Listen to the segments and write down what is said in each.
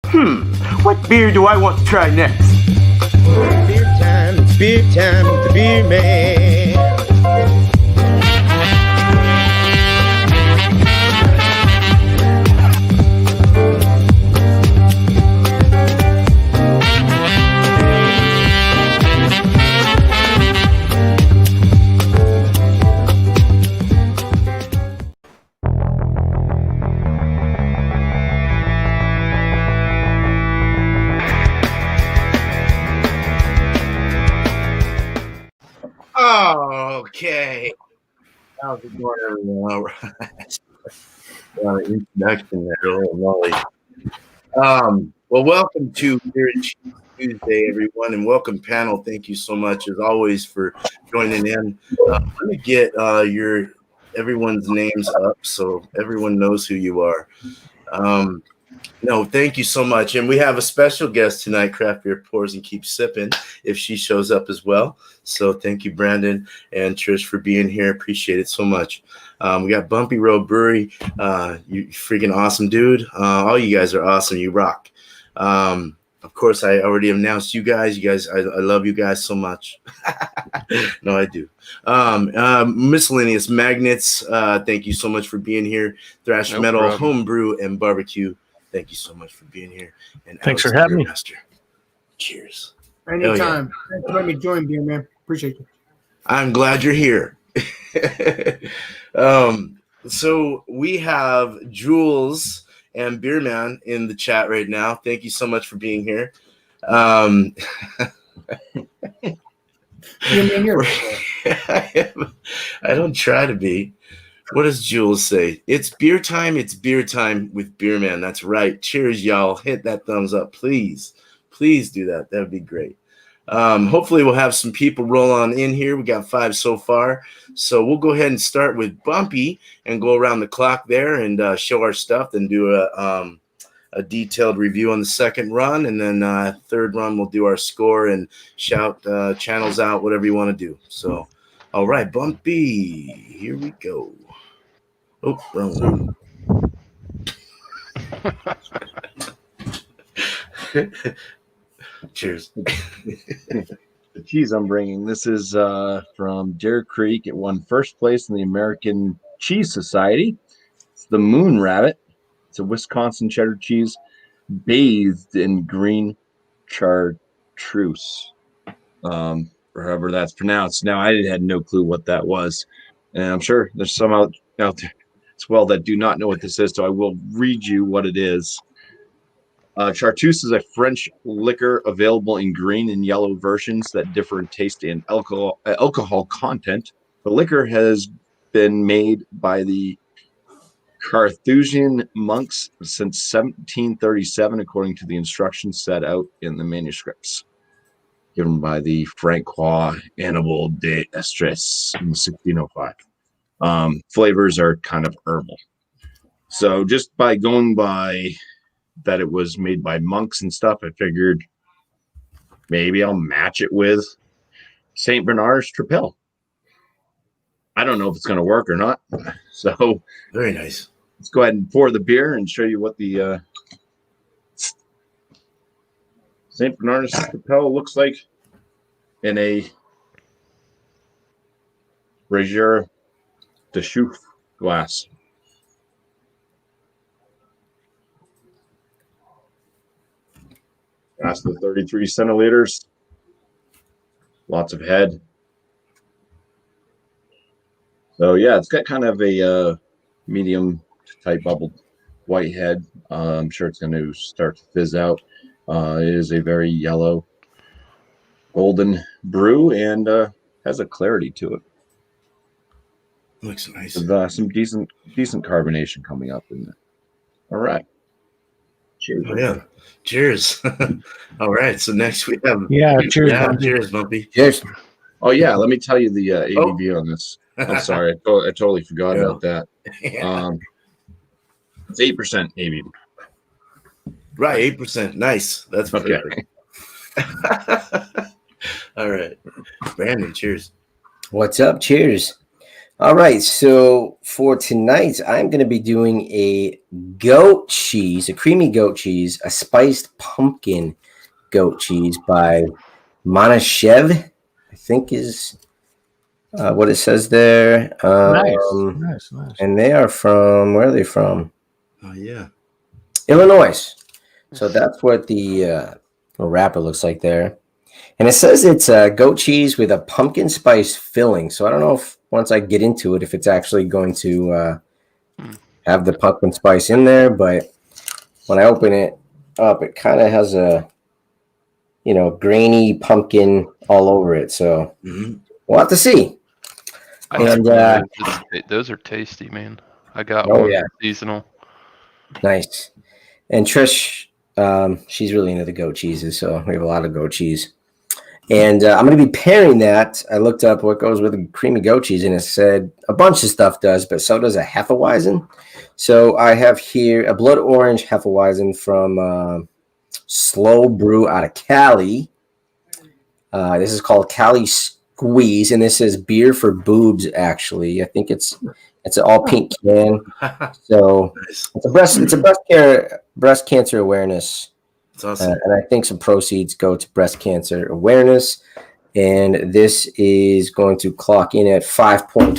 What beer do I want to try next? Beer time with the beer man. Okay. How's it going, everyone? All right. Introduction there, little Molly. Well, welcome to Beer and Cheese Tuesday, everyone, and welcome, panel. Thank you so much, as always, for joining in. Let me get everyone's names up so everyone knows who you are. No, thank you so much. And we have a special guest tonight, Craft Beer Pours and Keep Sipping, if she shows up as well. So thank you, Brandon and Trish, for being here. Appreciate it so much. We got Bumpy Road Brewery. You freaking awesome, dude. All you guys are awesome. You rock. Of course, I already announced you guys. I love you guys so much. No, I do. Miscellaneous Magnets. Thank you so much for being here. Thrash Metal, problem. Homebrew, and Barbecue. Thank you so much for being here. And thanks for having me. Master. Cheers. Anytime. Thanks for letting me join, beer man. Appreciate you. I'm glad you're here. So we have Jules and Beerman in the chat right now. Thank you so much for being here. I don't try to be. What does Jules say? It's beer time with Beerman. That's right. Cheers, y'all. Hit that thumbs up, please. Please do that. That would be great. Hopefully we'll have some people roll on in here. We got 5 so far. So we'll go ahead and start with Bumpy and go around the clock there and show our stuff, then do a detailed review on the second run. And then third run, we'll do our score and shout channels out, whatever you want to do. So, all right, Bumpy, here we go. Oh, wrong one. Cheers. The cheese I'm bringing, this is from Deer Creek. It won first place in the American Cheese Society. It's the Moon Rabbit. It's a Wisconsin cheddar cheese bathed in green chartreuse, or however that's pronounced. Now, I had no clue what that was, and I'm sure there's some out there as well that do not know what this is, so I will read you what it is. Chartreuse is a French liquor available in green and yellow versions that differ in taste and alcohol content. The liquor has been made by the Carthusian monks since 1737, according to the instructions set out in the manuscripts given by the Francois Annibal d'Estrées in 1605. Flavors are kind of herbal. So just by going by that it was made by monks and stuff, I figured maybe I'll match it with St. Bernard's Tripel. I don't know if it's going to work or not. So very nice. Let's go ahead and pour the beer and show you what the St. Bernard's Tripel looks like in a Brazier de Chouffe glass. That's the 33 centiliters. Lots of head. So yeah, it's got kind of a medium type bubbled white head. I'm sure it's going to start to fizz out. It is a very yellow golden brew and has a clarity to it. Looks nice. With some decent carbonation coming up in there. All right. Cheers. Oh, yeah. Cheers. All right. So next we have cheers. Yeah, Bumpy. cheers, Bumpy. Cheers. Oh yeah, let me tell you the ABV on this. I'm sorry, I totally forgot about that. It's 8% ABV. Right, 8%. Nice. That's okay. All right. Brandon, cheers. What's up? Cheers. All right, so for tonight, I'm going to be doing a goat cheese, a creamy goat cheese, a spiced pumpkin goat cheese by Monashev, I think is what it says there. Nice. And they are from, where are they from? Oh yeah. Illinois. So that's what the wrapper looks like there. And it says it's goat cheese with a pumpkin spice filling. So I don't know if once I get into it, if it's actually going to have the pumpkin spice in there. But when I open it up, it kind of has a, grainy pumpkin all over it. So we'll have to see. Those are tasty, man. I got Oh, one yeah. seasonal. Nice. And Trish, she's really into the goat cheeses. So we have a lot of goat cheese. And I'm going to be pairing that. I looked up what goes with a creamy goat cheese, and it said a bunch of stuff does, but so does a Hefeweizen. So I have here a blood orange Hefeweizen from Slow Brew out of Cali. This is called Cali Squeeze, and this is beer for boobs. Actually, I think it's an all pink can. So it's a breast cancer awareness. That's awesome. And I think some proceeds go to breast cancer awareness. And this is going to clock in at 5.4%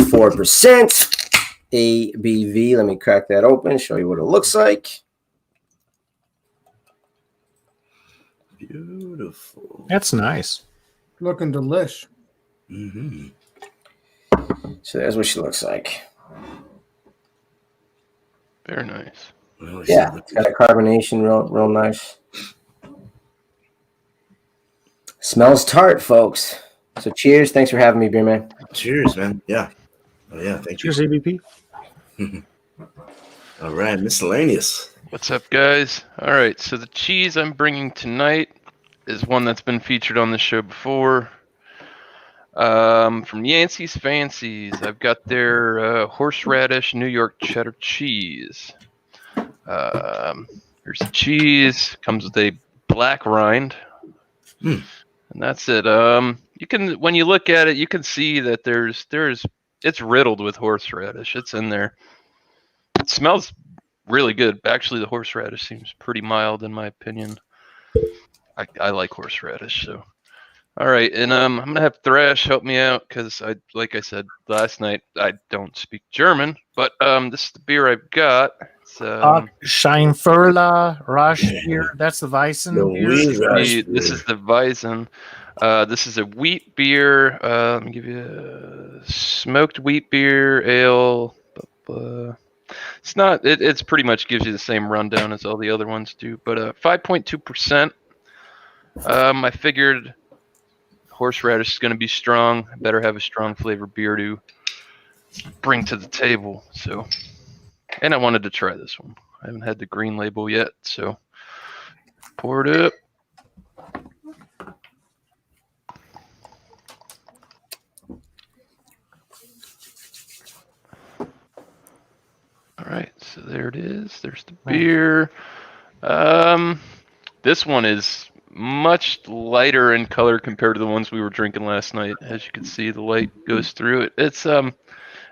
ABV. Let me crack that open, show you what it looks like. Beautiful. That's nice. Looking delish. Mm-hmm. So there's what she looks like. Very nice. Well, Yeah, it's got a carbonation, real nice. Smells tart, folks. So cheers. Thanks for having me, Beer Man. Cheers, man. Yeah. Oh, yeah. Thank you. Cheers, ABP. All right. Miscellaneous. What's up, guys? All right, so the cheese I'm bringing tonight is one that's been featured on the show before. From Yancey's Fancies, I've got their horseradish New York cheddar cheese. Here's the cheese. Comes with a black rind. And that's it. You can, when you look at it, you can see that it's riddled with horseradish. It's in there. It smells really good. Actually, the horseradish seems pretty mild in my opinion. I like horseradish, so. All right, and I'm gonna have Thrash help me out because like I said last night, I don't speak German, but this is the beer I've got. It's Scheinfurla Rush beer. That's the Weizen beer. This is the Weizen. This is a wheat beer. Let me give you a smoked wheat beer ale. It's not. It's pretty much gives you the same rundown as all the other ones do, but 5.2%. I figured horseradish is going to be strong. I better have a strong flavored beer to bring to the table. So, and I wanted to try this one. I haven't had the green label yet, so pour it up. All right, so there it is. There's the beer. This one is much lighter in color compared to the ones we were drinking last night. As you can see, the light goes through it. It's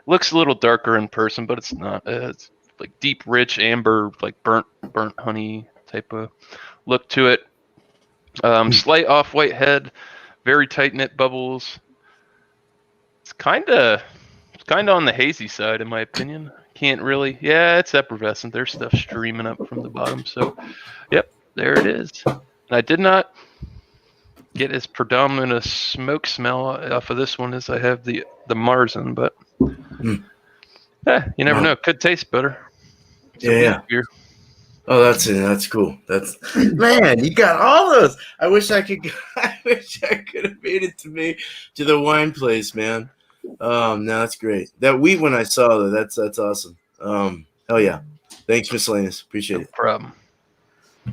looks a little darker in person, but it's not. It's like deep, rich amber, like burnt honey type of look to it. Slight off-white head, very tight-knit bubbles. It's kind of on the hazy side, in my opinion. Can't really. Yeah, it's effervescent. There's stuff streaming up from the bottom. So, yep, there it is. And I did not get as predominant a smoke smell off of this one as I have the Marzen, but you never know. It could taste better. Yeah. Beer. Oh, that's cool. That's man, you got all those. I wish I could have made it to the wine place, man. No, that's great. That wheat one I saw though, that's awesome. Hell yeah. Thanks, Miscellaneous. Appreciate it. No problem.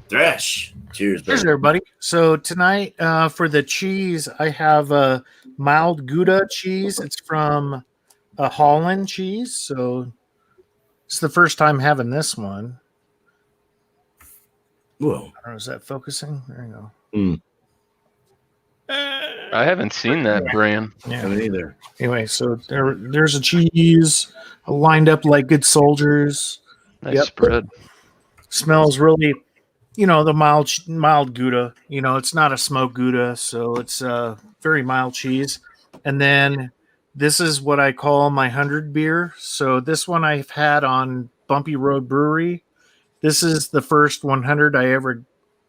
Thrash. Cheers, buddy. Cheers, everybody. So tonight, for the cheese, I have a mild Gouda cheese. It's from a Holland cheese. So it's the first time having this one. Whoa. I don't know, is that focusing? There you go. I haven't seen that brand. Yeah. Me neither. Anyway, so there's a cheese lined up like good soldiers. Nice Yep. spread. Smells really, the mild Gouda. It's not a smoked Gouda, so it's very mild cheese. And then this is what I call my 100 beer. So this one I've had on Bumpy Road Brewery. This is the first 100 I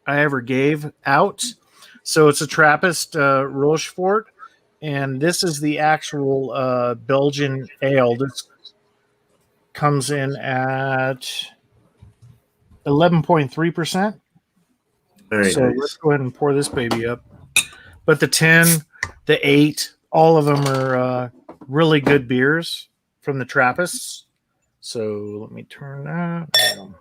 ever gave out. So it's a Trappist Rochefort, and this is the actual Belgian ale. This comes in at 11.3%. Very So nice. let's go ahead and pour this baby up. But the 10, the 8, all of them are really good beers from the Trappists. So let me turn that down.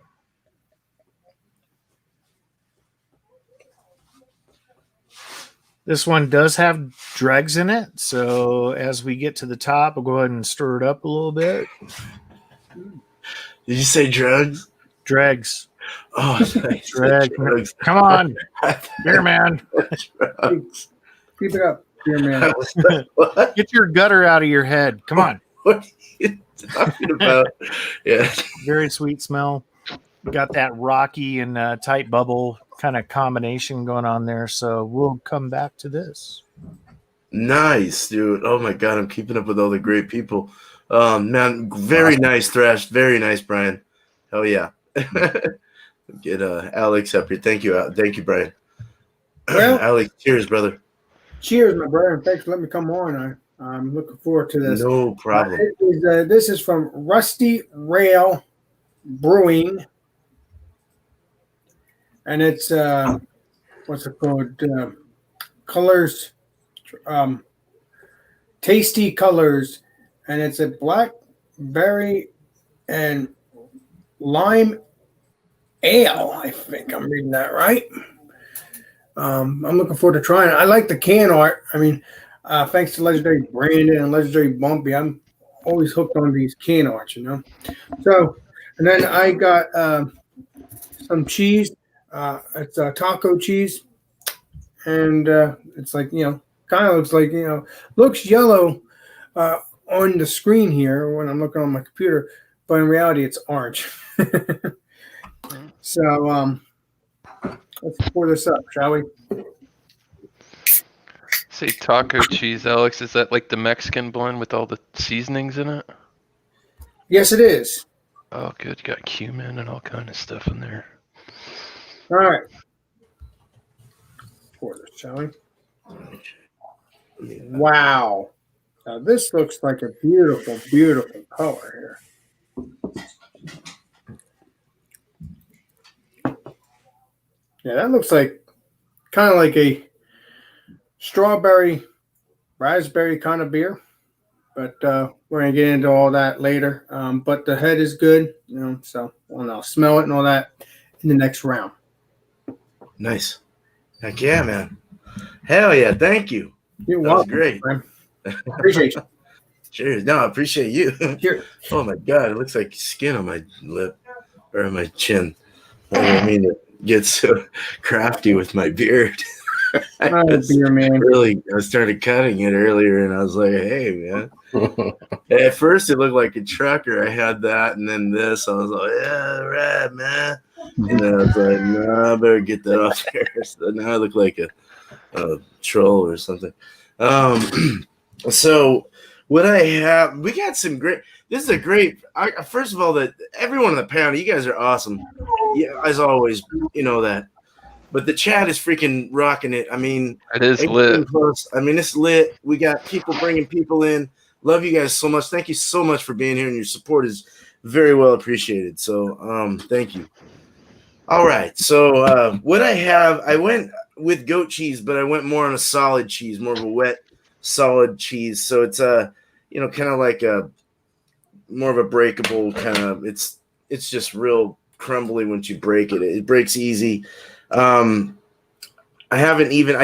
This one does have dregs in it. So as we get to the top, we'll go ahead and stir it up a little bit. Did you say drugs? Dregs. Oh, nice. Dregs. Drugs. Come on, beer man. Drugs. Keep it up, dear man. I was like, what? Get your gutter out of your head. Come on. What are you talking about? Yeah. Very sweet smell. Got that rocky and tight bubble kind of combination going on there. So we'll come back to this. Nice, dude. Oh my God, I'm keeping up with all the great people. Man, very nice, Thrash. Very nice, Brian. Hell yeah. Get Alex up here. Thank you, Brian. Well- Alex, cheers, brother. Cheers, my brother. And thanks for letting me come on. I'm looking forward to this. No problem. This is from Rusty Rail Brewing. And it's, what's it called? Colors, Tasty Colors. And it's a blackberry and lime ale. I think I'm reading that right. I'm looking forward to trying it. I like the can art. I mean, thanks to Legendary Brandon and Legendary Bumpy, I'm always hooked on these can arts, So, and then I got some cheese. It's taco cheese, and it's like kind of looks like looks yellow on the screen here when I'm looking on my computer, but in reality it's orange. So let's pour this up, shall we? Say taco cheese, Alex. Is that like the Mexican blend with all the seasonings in it? Yes, it is. Oh, good. Got cumin and all kind of stuff in there. All right. Pour this, shall we? Wow. Now this looks like a beautiful, beautiful color here. Yeah, that looks like kind of like a strawberry, raspberry kind of beer. But we're going to get into all that later. But the head is good, so I'll smell it and all that in the next round. Nice. Heck yeah, man. Hell yeah. Thank you. You're That welcome. was great. Man. Appreciate you. Cheers. No, I appreciate you. Cheers. Oh my God, it looks like skin on my lip or my chin. I didn't mean to get so crafty with my beard. Beer man. Really, I started cutting it earlier, and I was like, "Hey, man." At first, it looked like a trucker. I had that, and then this. I was like, "Yeah, right, man." And then I was like, "No, I better get that off there." So now I look like a troll or something. So what I have, we got some great. This is a great. First of all, that everyone in the panel, you guys are awesome. Yeah, as always, you know that. But the chat is freaking rocking it. I mean, It is lit. close. I mean, it's lit. We got people bringing people in. Love you guys so much. Thank you so much for being here, and your support is very well appreciated. So, thank you. All right. So, what I have, I went with goat cheese, but I went more on a solid cheese, more of a wet, solid cheese. So it's kind of like a more of a breakable kind of. It's just real crumbly once you break it. It breaks easy. I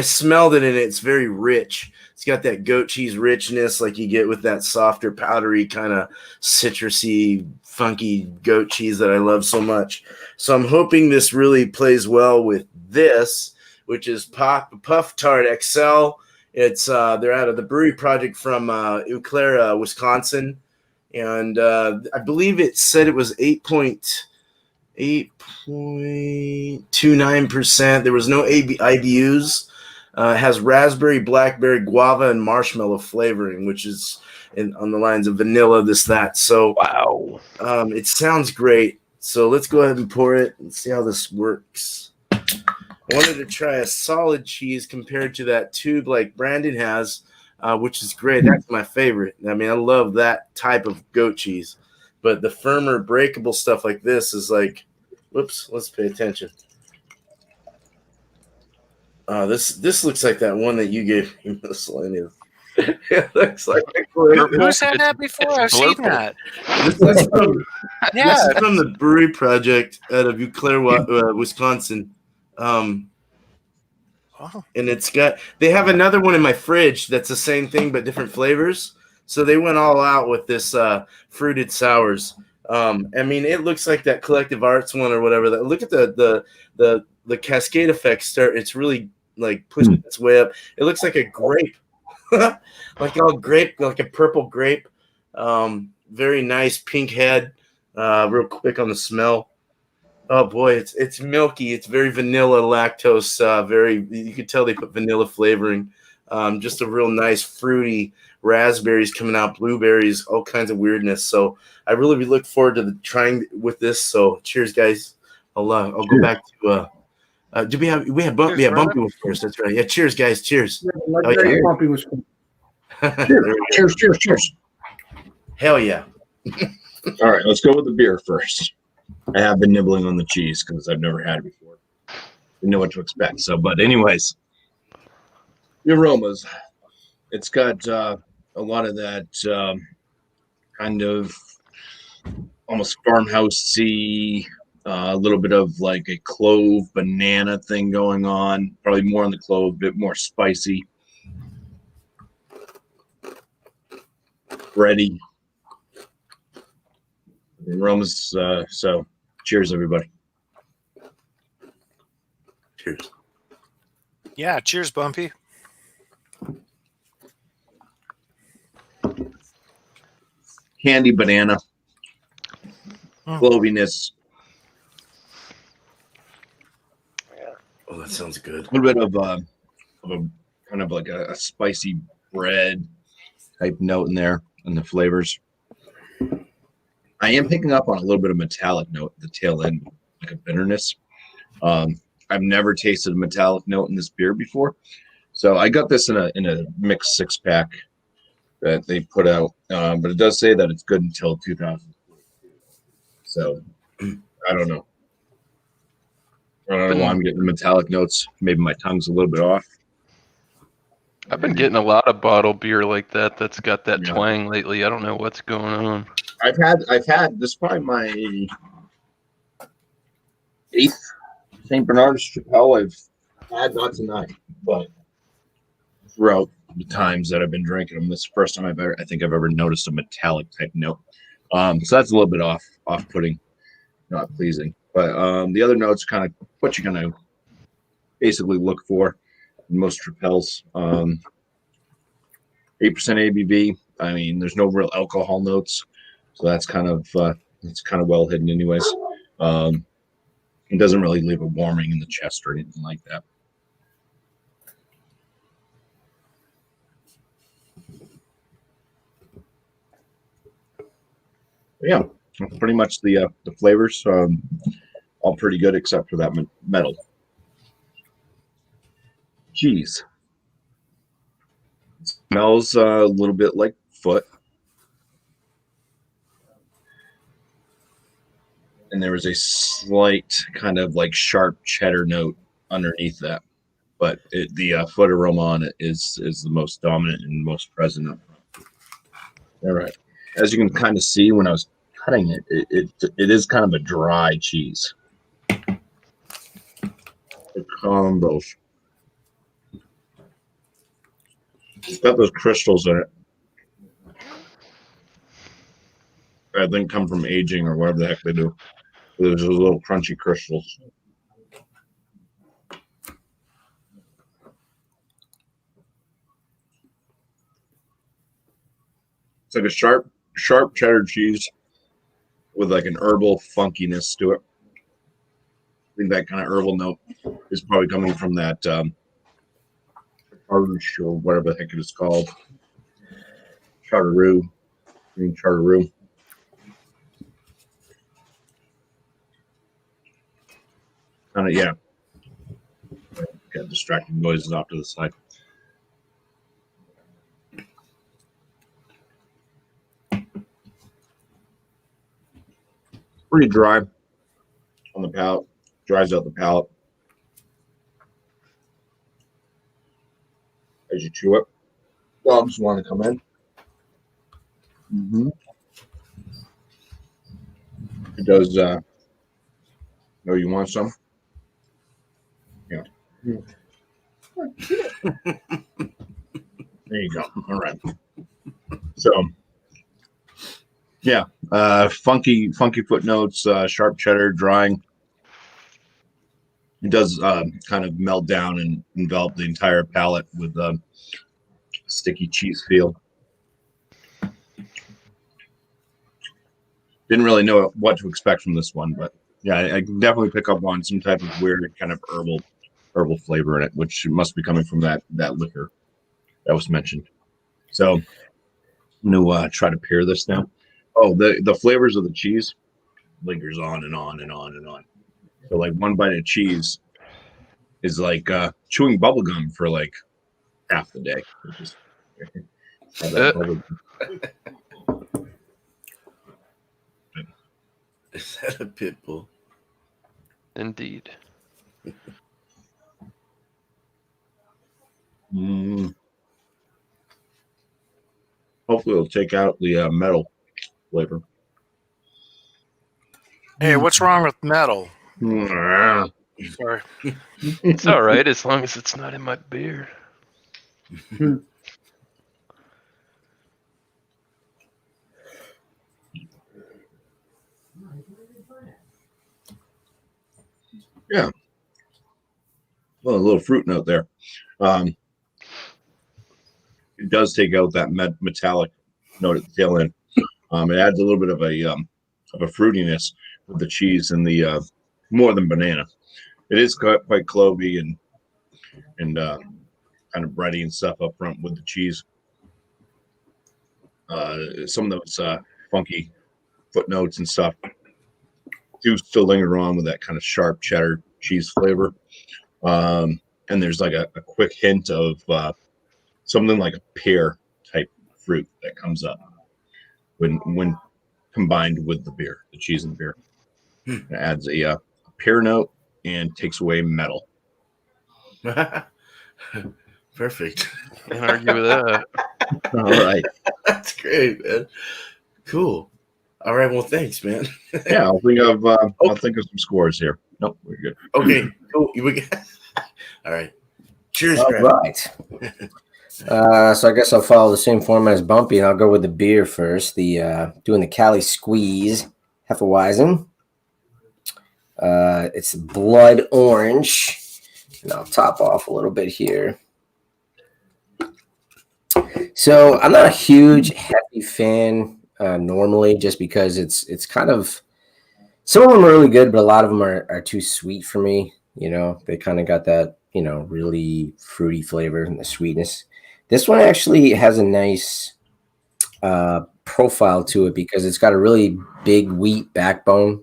smelled it and it's very rich. It's got that goat cheese richness like you get with that softer, powdery kind of citrusy, funky goat cheese that I love so much. So I'm hoping this really plays well with this, which is Puff Tart XL. It's they're out of the Brewery project from Eau Claire, Wisconsin, and I believe it said it was 8.29%. There was no IBUs. It has raspberry, blackberry, guava, and marshmallow flavoring, which is on the lines of vanilla, this, that. So Wow. it sounds great. So let's go ahead and pour it and see how this works. I wanted to try a solid cheese compared to that tube like Brandon has, which is great. That's my favorite. I mean, I love that type of goat cheese. But the firmer, breakable stuff like this is like, whoops, let's pay attention. This looks like that one that you gave me, Miscellaneous. It looks like Who's had that before? I've seen that. This is from the Brewery project out of Eau Claire, Wisconsin. And they have another one in my fridge that's the same thing but different flavors. So they went all out with this fruited sours. I mean, it looks like that Collective Arts one or whatever. Look at the cascade effect start. It's really like pushing its way up. It looks like a grape, like a purple grape. Very nice pink head. Real quick on the smell. Oh boy, it's milky. It's very vanilla, lactose. You could tell they put vanilla flavoring. Just a real nice fruity raspberries coming out, blueberries, all kinds of weirdness. So I really look forward to trying with this. So cheers, guys. I'll go back to. Do we have Bumpy? Yeah, Bumpy was first. That's right. Yeah, cheers, guys. Cheers. Bumpy was cool. Cheers. Hell yeah. All right, let's go with the beer first. I have been nibbling on the cheese because I've never had it before. I know what to expect. So, but anyways, the aromas. It's got a lot of that kind of almost farmhousey, a little bit of like a clove banana thing going on. Probably more on the clove, a bit more spicy. Bready. The aromas. So, cheers, everybody. Cheers. Yeah, cheers, Bumpy. Candy banana, cloviness. Oh, that sounds good. A little bit of a kind of like a spicy bread type note in there, and the flavors. I am picking up on a little bit of metallic note at the tail end, like a bitterness. I've never tasted a metallic note in this beer before, so I got this in a mixed 6-pack that they put out, but it does say that it's good until 2042. So I don't know. I don't know why I'm getting the metallic notes. Maybe my tongue's a little bit off. I've been getting a lot of bottled beer like that that's got that twang lately. I don't know what's going on. I've had this is probably my 8th St. Bernard's Chapelle I've had, not tonight, but throughout the times that I've been drinking them, this is the first time I think I've ever noticed a metallic type note. So that's a little bit off-putting, not pleasing. But the other notes kind of what you're gonna basically look for in most Chapelles. 8% ABV. I mean, there's no real alcohol notes, so that's kind of well hidden, anyways. It doesn't really leave a warming in the chest or anything like that. Yeah, pretty much the flavors all pretty good except for that metal. Cheese. It smells a little bit like foot. And there was a slight kind of like sharp cheddar note underneath that. But the foot aroma on it is the most dominant and most present up front. All right. As you can kind of see when I was cutting it, it is kind of a dry cheese. The combos. It's got those crystals in it. I think come from aging or whatever the heck they do. There's those little crunchy crystals. It's like a sharp cheddar cheese with like an herbal funkiness to it. I think that kind of herbal note is probably coming from that Arch or whatever the heck it is called. Charteroo. Green charteroo. Kind of, yeah. Got distracting noises off to the side. Pretty dry on the palate. Dries out the palate as you chew it. Dogs want to come in. It does. No, you want some? Yeah. There you go. All right. So, yeah, funky footnotes, sharp cheddar, drying. It does kind of melt down and envelop the entire palate with a sticky cheese feel. Didn't really know what to expect from this one, but yeah, I can definitely pick up on some type of weird kind of herbal flavor in it, which must be coming from that liquor that was mentioned. So I'm gonna try to pair this now. Oh, the flavors of the cheese lingers on and on and on and on. So like one bite of cheese is like chewing bubble gum for like half the day. Which is, Is that a pit bull? Indeed. Hopefully it'll take out the metal flavor. Hey, what's wrong with metal? Mm. Sorry. It's all right as long as it's not in my beer. Yeah. Well, a little fruit note there. It does take out that metallic note at the tail end. It adds a little bit of a fruitiness with the cheese and the more than banana. It is quite clovey and kind of bready and stuff up front with the cheese. Some of those funky footnotes and stuff do still linger on with that kind of sharp cheddar cheese flavor. And there's like a quick hint of something like a pear type fruit that comes up when combined with the beer, the cheese and beer. It adds a pear note and takes away metal. Perfect. Can't argue with that. All right. That's great, man. Cool. All right. Well, thanks, man. Yeah, I'll think of some scores here. Nope, we're good. Okay. Cool. All right. Cheers, All Greg. right. So I guess I'll follow the same format as Bumpy, and I'll go with the beer first. Doing the Cali Squeeze Hefeweizen. It's blood orange, and I'll top off a little bit here. So I'm not a huge Heffy fan normally, just because it's kind of, some of them are really good, but a lot of them are too sweet for me. You know, they kind of got that, you know, really fruity flavor and the sweetness. This one actually has a nice profile to it because it's got a really big wheat backbone,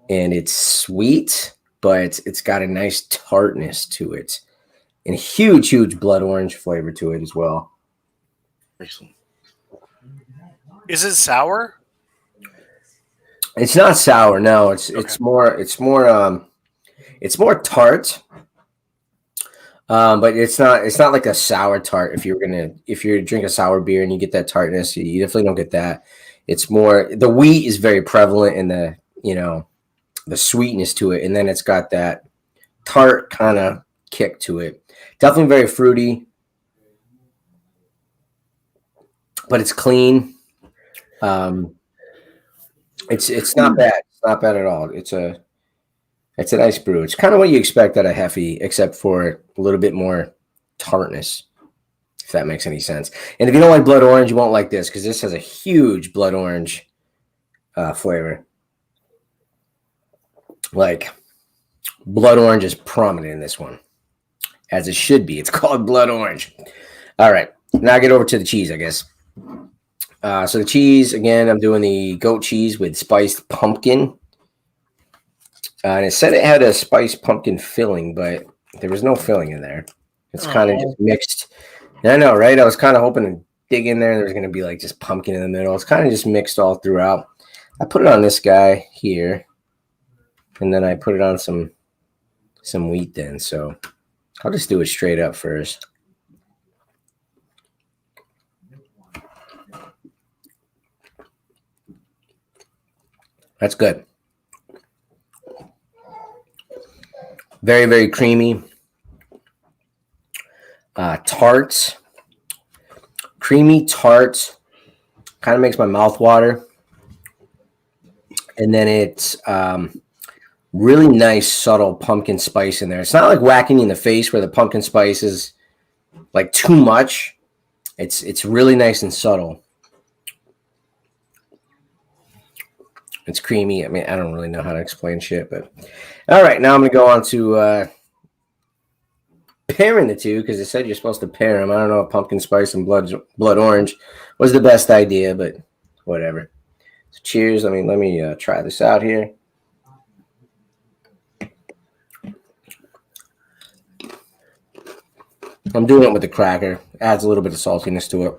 and it's sweet, but it's got a nice tartness to it, and a huge blood orange flavor to it as well. Excellent. Is it sour? It's not sour, no. It's more tart. But it's not like a sour tart. If you drink a sour beer and you get that tartness, you definitely don't get that. It's more, the wheat is very prevalent in the, you know, the sweetness to it, and then it's got that tart kind of kick to it. Definitely very fruity, but it's clean. It's not bad. It's not bad at all. It's a nice brew. It's kind of what you expect out of Heffy, except for a little bit more tartness. if that makes any sense. And if you don't like blood orange, you won't like this because this has a huge blood orange flavor. Like, blood orange is prominent in this one, as it should be. It's called blood orange. All right, now I get over to the cheese, I guess. So the cheese, again, I'm doing the goat cheese with spiced pumpkin. And it said it had a spiced pumpkin filling, but there was no filling in there. It's kind of just mixed. I know, right? I was kind of hoping to dig in there and there was going to be like just pumpkin in the middle. It's kind of just mixed all throughout. I put it on this guy here, and then I put it on some wheat then. So I'll just do it straight up first. That's good. Very, very creamy. Tarts. Creamy tarts. Kind of makes my mouth water. And then it's really nice, subtle pumpkin spice in there. It's not like whacking you in the face where the pumpkin spice is like too much. It's really nice and subtle. It's creamy. I mean, I don't really know how to explain shit, but all right. Now I'm going to go on to pairing the two because it said you're supposed to pair them. I don't know if pumpkin spice and blood orange was the best idea, but whatever. So cheers. Let me try this out here. I'm doing it with the cracker. Adds a little bit of saltiness to it.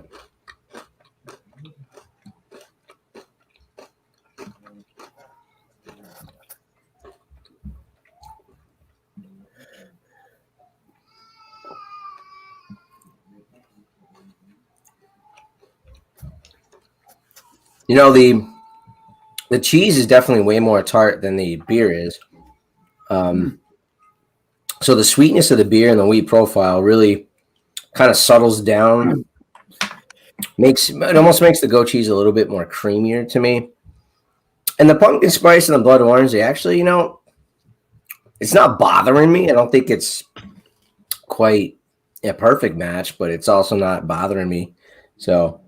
You know, the cheese is definitely way more tart than the beer is. So the sweetness of the beer and the wheat profile really kind of settles down. It almost makes the goat cheese a little bit more creamier to me. And the pumpkin spice and the blood orange, they actually, it's not bothering me. I don't think it's quite a perfect match, but it's also not bothering me. So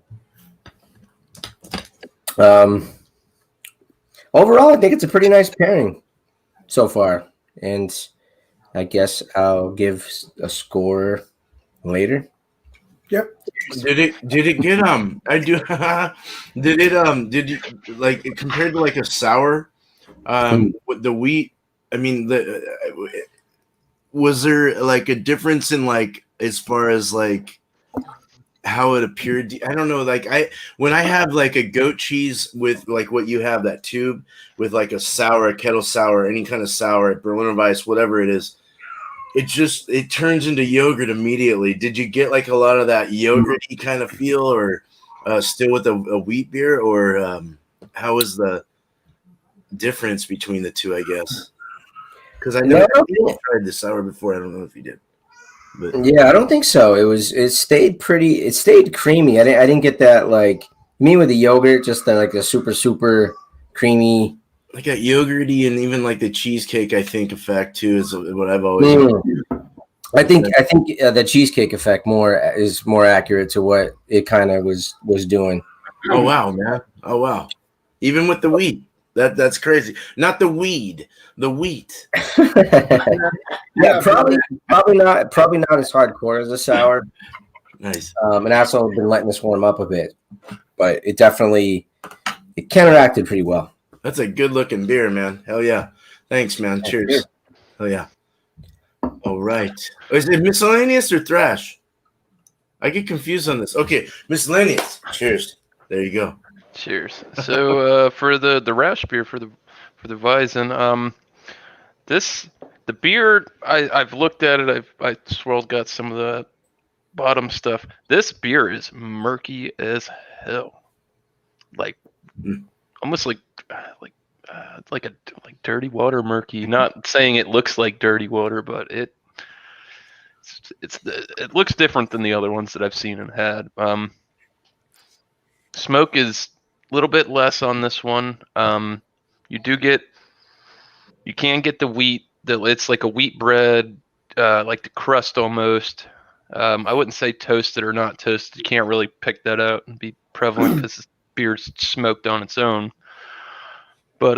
overall, I think it's a pretty nice pairing so far. And I guess I'll give a score later. Yep. Did it get I do did you like compared to like a sour with the wheat? I mean, was there like a difference in like as far as like how it appeared? I don't know. Like when I have like a goat cheese with like what you have, that tube with like a sour, a kettle sour, any kind of sour, Berliner Weiss, whatever it is, it turns into yogurt immediately. Did you get like a lot of that yogurty kind of feel, or still with a wheat beer, or how was the difference between the two? I guess because I know you tried the sour before. I don't know if you did. But. Yeah, I don't think so. It stayed creamy. I didn't get that like me with the yogurt, just the super creamy. Like that yogurty and even like the cheesecake, I think effect too is what I've always. I think the cheesecake effect is more accurate to what it kind of was doing. Oh wow, man! Oh wow! Even with the wheat, that's crazy. Not the weed, the wheat. Yeah, probably not as hardcore as the sour. Nice. And I also been letting this warm up a bit, but it counteracted pretty well. That's a good looking beer, man. Hell yeah! Thanks, man. Cheers. Hell yeah. All right. Is it miscellaneous or thrash? I get confused on this. Okay, miscellaneous. Cheers. There you go. Cheers. So for the rash beer for the Weizen, the beer I've looked at it. I swirled, got some of the bottom stuff. This beer is murky as hell, like almost like dirty water murky. Not saying it looks like dirty water, but it looks different than the other ones that I've seen and had. Smoke is a little bit less on this one. You can get the wheat. It's like a wheat bread, like the crust almost. I wouldn't say toasted or not toasted. You can't really pick that out and be prevalent because the beer's smoked on its own. But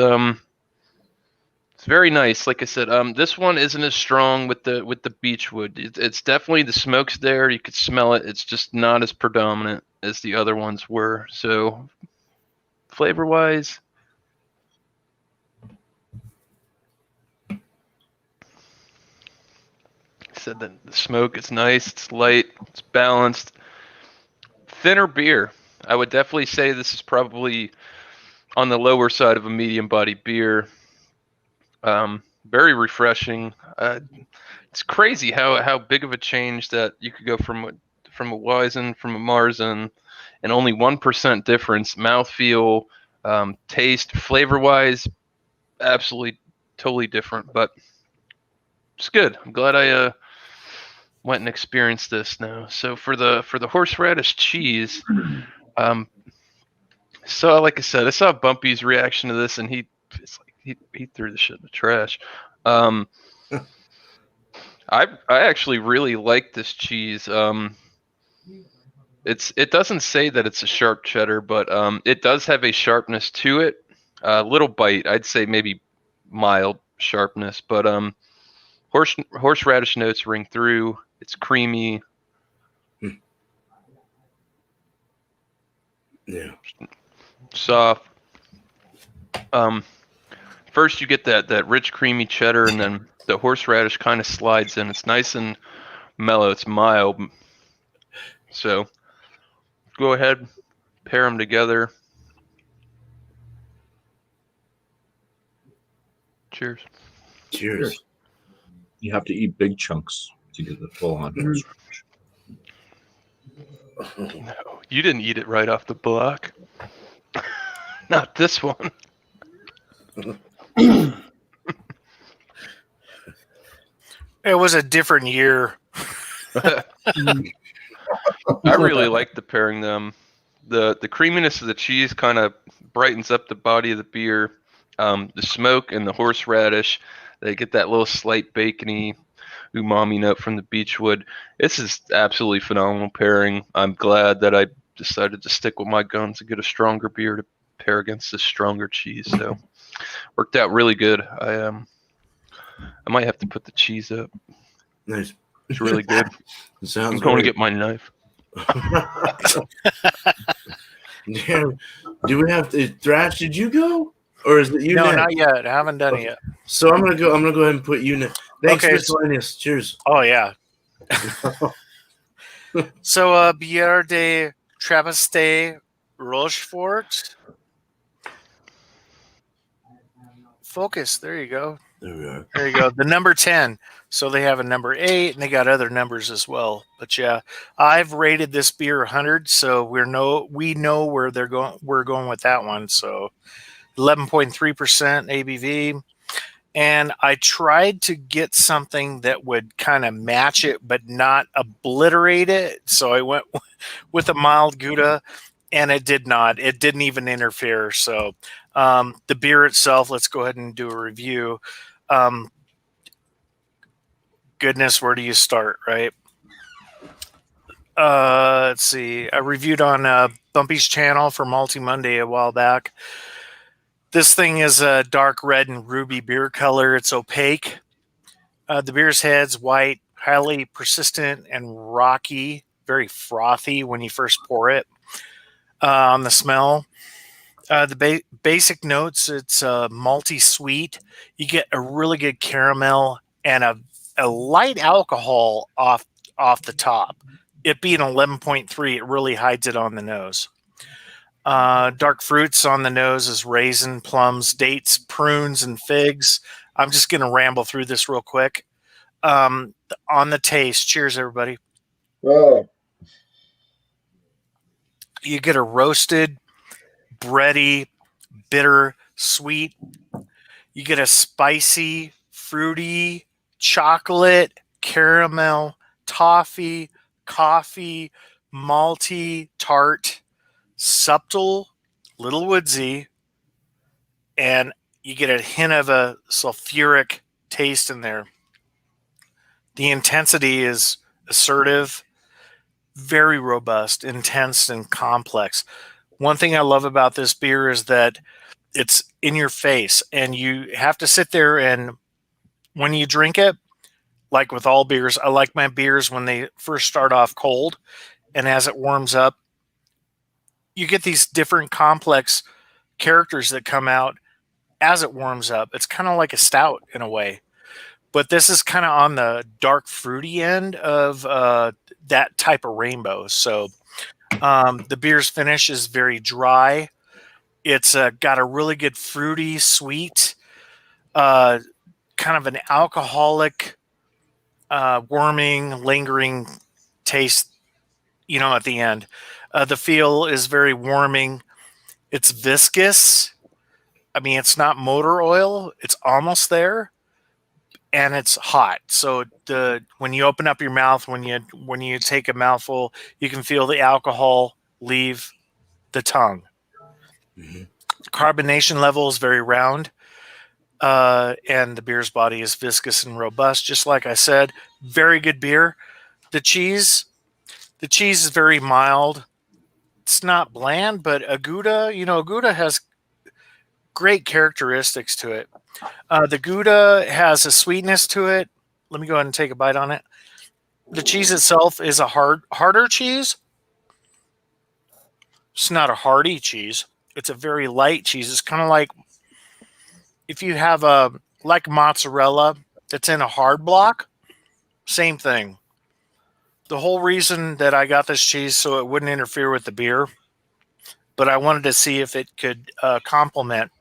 it's very nice. Like I said, this one isn't as strong with the beechwood. It's definitely the smoke's there. You could smell it. It's just not as predominant as the other ones were. So flavor wise, said that the smoke is nice. It's light. It's balanced. Thinner beer. I would definitely say this is probably on the lower side of a medium body beer. Very refreshing. It's crazy how big of a change that you could go from a Weizen, from a Marzen, and only 1% difference. Mouthfeel, taste, flavor wise, absolutely totally different. But it's good. I'm glad I went and experienced this now. So for the horseradish cheese, so like I said, I saw Bumpy's reaction to this, and he threw the shit in the trash. I actually really like this cheese. It doesn't say that it's a sharp cheddar, but it does have a sharpness to it. Little bite, I'd say maybe mild sharpness, but horseradish notes ring through. It's creamy. Yeah. Soft. First you get that rich creamy cheddar, and then the horseradish kind of slides in. It's nice and mellow. It's mild. So go ahead, pair them together. Cheers. Cheers. You have to eat big chunks to get the full on horseradish. No, you didn't eat it right off the block. Not this one. It was a different year. I really like the pairing them. The creaminess of the cheese kind of brightens up the body of the beer. The smoke and the horseradish, they get that little slight bacony umami note from the beechwood. This is absolutely phenomenal pairing. I'm glad that I decided to stick with my guns and get a stronger beer to pair against this stronger cheese. So worked out really good. I might have to put the cheese up. Nice. It's really good. Sounds I'm going great. to get my knife. Damn. Do we have to Thrash? Did you go, or is it you? No, next? not yet. I haven't done it yet. So I'm gonna go ahead and put you next. Thanks, Okay. Miscellaneous. Cheers. Oh yeah. So Bière de Travesté Rochefort. Focus. There you go. There we are. There you go. The number 10. So they have a number 8, and they got other numbers as well. But yeah, I've rated this beer 100, so we know where they're going. We're going with that one. So 11.3% ABV. And I tried to get something that would kind of match it, but not obliterate it. So I went with a mild Gouda, and it did not. It didn't even interfere. So the beer itself, let's go ahead and do a review. Goodness, where do you start, right? Let's see. I reviewed on Bumpy's channel for Malty Monday a while back. This thing is a dark red and ruby beer color. It's opaque. The beer's head's white, highly persistent and rocky, very frothy when you first pour it. On the smell, the basic notes, it's malty sweet. You get a really good caramel and a light alcohol off the top. It being 11.3, it really hides it on the nose. Dark fruits on the nose is raisin, plums, dates, prunes, and figs. I'm just going to ramble through this real quick. On the taste, cheers, everybody. Oh. You get a roasted, bready, bitter, sweet. You get a spicy, fruity, chocolate, caramel, toffee, coffee, malty, tart, subtle, little woodsy, and you get a hint of a sulfuric taste in there. The intensity is assertive, very robust, intense, and complex. One thing I love about this beer is that it's in your face, and you have to sit there, and when you drink it, like with all beers, I like my beers when they first start off cold, and as it warms up, you get these different complex characters that come out as it warms up. It's kind of like a stout in a way, but this is kind of on the dark fruity end of that type of rainbow. So the beer's finish is very dry. It's got a really good fruity, sweet, kind of an alcoholic, warming, lingering taste, at the end. The feel is very warming. It's viscous. I mean, it's not motor oil. It's almost there, and it's hot. So when you open up your mouth, when you take a mouthful, you can feel the alcohol leave the tongue. Mm-hmm. Carbonation level is very round, and the beer's body is viscous and robust. Just like I said, very good beer. The cheese is very mild. It's not bland, but Gouda has great characteristics to it. The Gouda has a sweetness to it. Let me go ahead and take a bite on it. The cheese itself is a harder cheese. It's not a hearty cheese. It's a very light cheese. It's kind of like if you have like mozzarella that's in a hard block, same thing. The whole reason that I got this cheese so it wouldn't interfere with the beer, but I wanted to see if it could complement.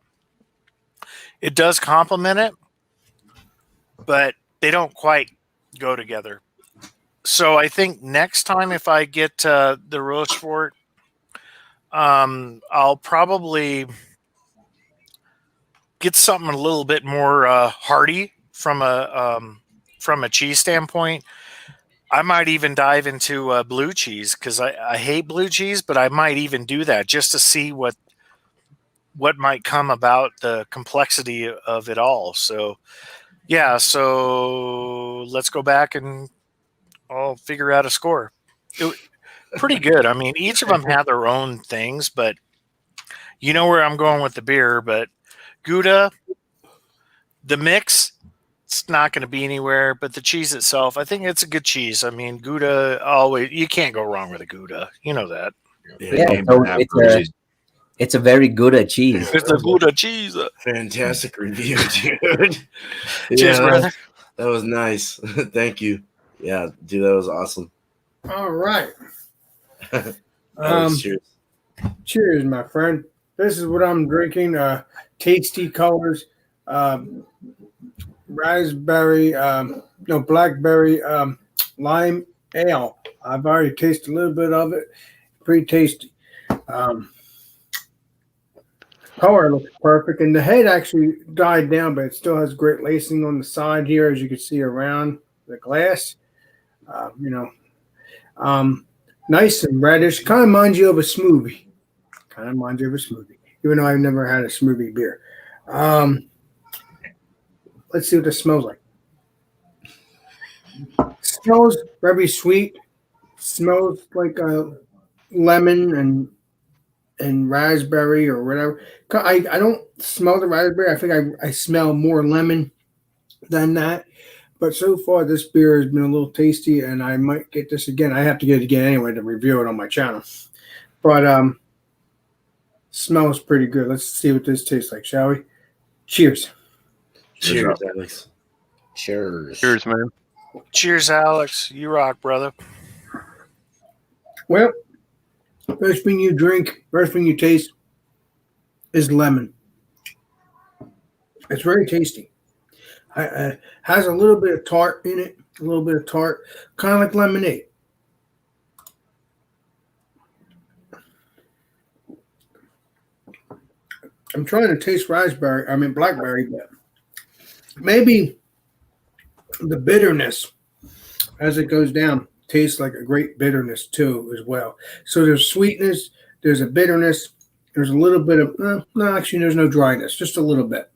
It does complement it, but they don't quite go together. So I think next time if I get the Rochefort, I'll probably get something a little bit more hearty from a cheese standpoint. I might even dive into blue cheese because I hate blue cheese, but I might even do that just to see what might come about the complexity of it all. So, yeah, so let's go back and I'll figure out a score. Pretty good. I mean, each of them have their own things, but you know where I'm going with the beer. But Gouda, the mix, it's not going to be anywhere, but the cheese itself, I think it's a good cheese. I mean, Gouda, always, you can't go wrong with a Gouda. You know that. Yeah, so it's a very Gouda cheese. It's a Gouda cheese. Fantastic review, dude. Cheers, brother. That was nice. Thank you. Yeah, dude, that was awesome. All right. Cheers. Cheers, my friend. This is what I'm drinking. Tasty colors. Raspberry, blackberry, lime ale. I've already tasted a little bit of it. Pretty tasty. Color looks perfect, and the head actually died down, but it still has great lacing on the side here, as you can see around the glass. Nice and reddish. Kind of reminds you of a smoothie. Even though I've never had a smoothie beer. Let's see what this smells like. Smells very sweet. Smells like a lemon and raspberry or whatever. I don't smell the raspberry. I think I smell more lemon than that. But so far, this beer has been a little tasty, and I might get this again. I have to get it again anyway to review it on my channel. But smells pretty good. Let's see what this tastes like, shall we? Cheers. Cheers, Alex. Cheers. Cheers, man. Cheers, Alex. You rock, brother. Well, first thing you taste is lemon. It's very tasty. Has a little bit of tart in it, kind of like lemonade. I'm trying to taste blackberry, but maybe the bitterness as it goes down tastes like a great bitterness too as well. So there's sweetness, there's a bitterness, there's a little bit of, there's no dryness, just a little bit.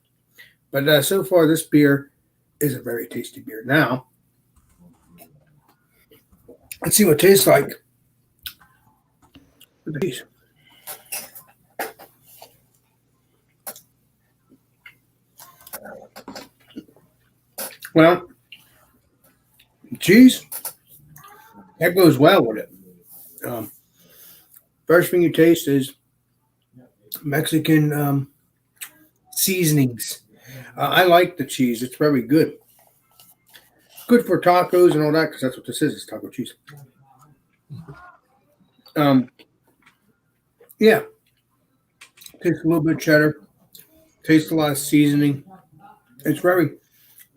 But so far this beer is a very tasty beer. Now, Let's see what it tastes like. With the cheese. Well, cheese, that goes well with it. First thing you taste is Mexican seasonings. I like the cheese. It's very good. Good for tacos and all that because that's what this is. It's taco cheese. Yeah. Tastes a little bit cheddar. Tastes a lot of seasoning. It's very,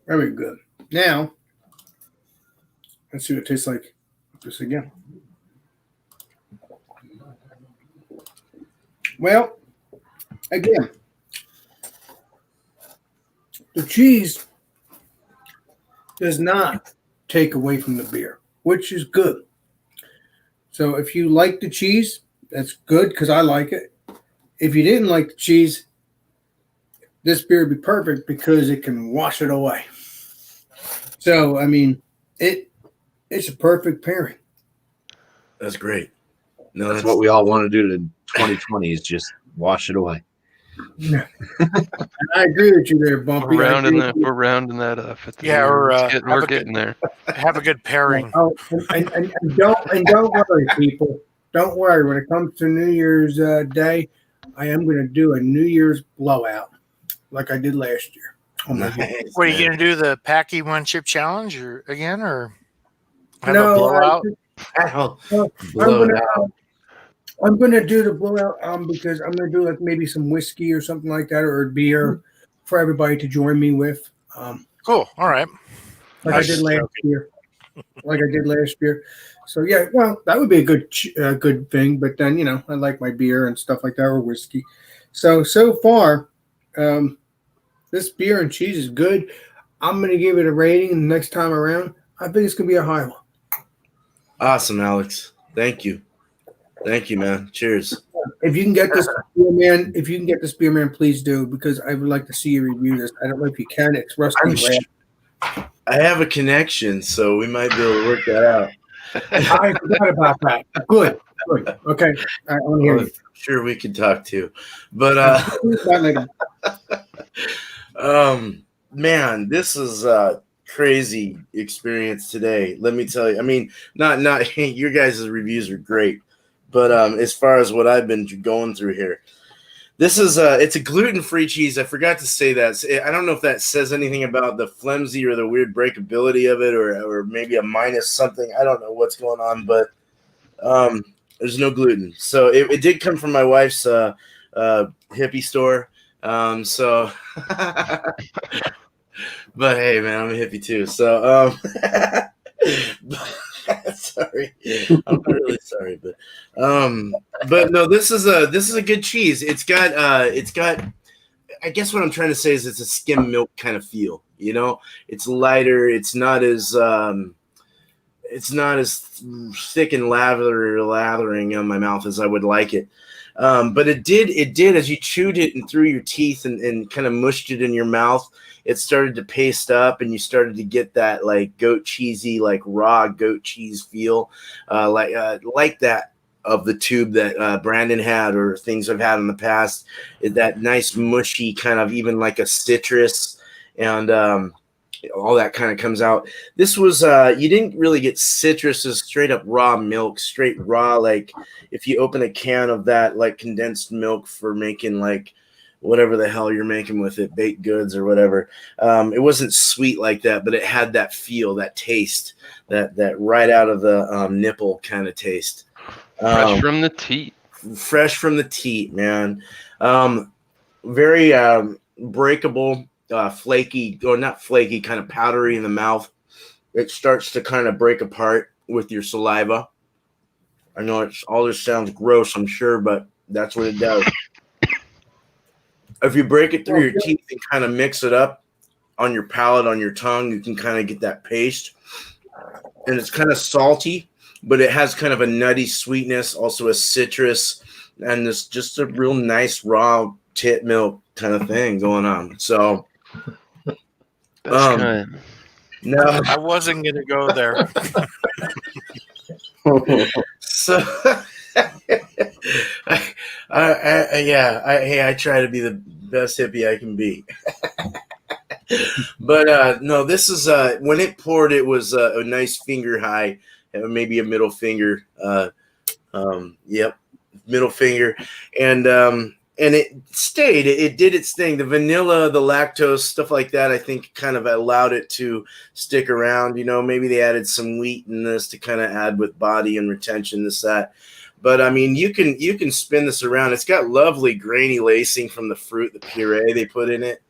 very good. Now, let's see what it tastes like. This again. Well, again, the cheese does not take away from the beer, which is good. So if you like the cheese, that's good because I like it. If you didn't like the cheese, this beer would be perfect because it can wash it away. So, I mean, it's a perfect pairing. That's great. No, That's what we all want to do to 2020 is just wash it away. Yeah. I agree with you there, Bumpy. We're rounding that up. At the end. We're getting there. Have a good pairing. Oh, and don't worry, people. Don't worry. When it comes to New Year's Day, I am going to do a New Year's blowout like I did last year. Oh my God. nice. What are you going to do? The Packy One Chip Challenge or again, or have No, a blowout? I'm going to do the blowout because I'm going to do like maybe some whiskey or something like that or a beer for everybody to join me with. Cool. All right. Like I did last year. So yeah, well, that would be a good thing. But then I like my beer and stuff like that or whiskey. So far, this beer and cheese is good. I'm going to give it a rating. And the next time around, I think it's going to be a high one. Awesome, Alex. Thank you, man. Cheers. If you can get this beer, man, please do because I would like to see you review this. I don't know if you can. It's rusty. I have a connection, so we might be able to work that out. I forgot about that. Good. Okay. I want to hear you. Sure, we can talk too. But man, this is a crazy experience today. Let me tell you. I mean, not your guys' reviews are great, but as far as what I've been going through here, this is it's a gluten-free cheese. I forgot to say that. I don't know if that says anything about the flimsy or the weird breakability of it, or maybe a minus something. I don't know what's going on, but there's no gluten. So it did come from my wife's hippie store. So, but hey, man, I'm a hippie too. So, sorry, I'm really sorry, but no, this is a good cheese. It's got I guess what I'm trying to say is it's a skim milk kind of feel. It's lighter. It's not as thick and lathering on my mouth as I would like it. But it did as you chewed it and through your teeth and kind of mushed it in your mouth, it started to paste up and you started to get that like goat cheesy, like raw goat cheese feel, like that of the tube that Brandon had or things I've had in the past. That nice mushy kind of even like a citrus and all that kind of comes out. This was you didn't really get citrus as straight up raw milk, straight raw, like if you open a can of that like condensed milk for making like whatever the hell you're making with it, baked goods or whatever. It wasn't sweet like that, but it had that feel, that taste, that right out of the nipple kind of taste. Fresh from the teat. Fresh from the teat, man. Very breakable. Flaky, or not flaky, kind of powdery in the mouth. It starts to kind of break apart with your saliva. I know it's all this sounds gross, I'm sure, but that's what it does. If you break it through your teeth and kind of mix it up on your palate, on your tongue, you can kind of get that paste. And it's kind of salty, but it has kind of a nutty sweetness, also a citrus, and this just a real nice raw tit milk kind of thing going on. So That's good. No, I wasn't going to go there. So, I try to be the best hippie I can be. But no, this is when it poured, it was a nice finger high, maybe a middle finger. Yep, middle finger, and it stayed. It did its thing. The vanilla, the lactose, stuff like that, I think kind of allowed it to stick around. You know, maybe they added some wheat in this to kind of add with body and retention, this, that. But I mean, you can spin this around. It's got lovely grainy lacing from the fruit, the puree they put in it.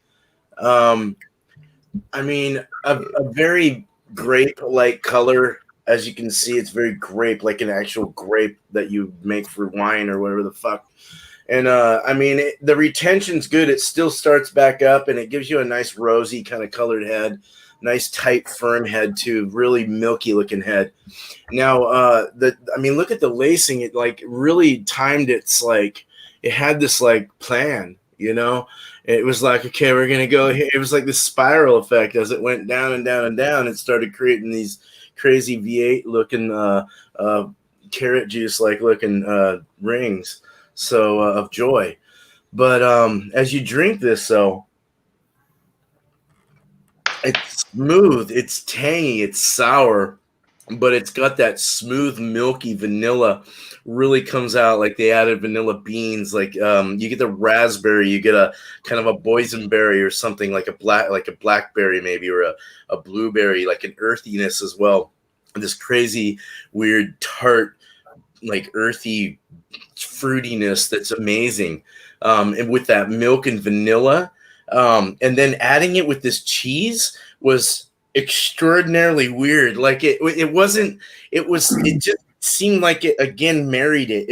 I mean, a very grape-like color. As you can see, it's very grape, like an actual grape that you make for wine or whatever the fuck. And I mean, the retention's good. It still starts back up, and it gives you a nice rosy kind of colored head, nice tight, firm head too, really milky looking head. Now, I mean, look at the lacing. It like really timed. It's like it had this like plan, you know. It was like, okay, we're gonna go here. It was like this spiral effect as it went down and down and down. It started creating these crazy V8 looking carrot juice like looking rings, so of joy. But as you drink this, though, it's smooth, it's tangy, it's sour, but it's got that smooth, milky vanilla. Really comes out like they added vanilla beans. Like you get the raspberry, you get a kind of a boysenberry or something like a blackberry maybe, or a blueberry, like an earthiness as well. This crazy, weird, tart, like earthy fruitiness that's amazing. And with that milk and vanilla, and then adding it with this cheese was extraordinarily weird. Like it just seemed like it again married it.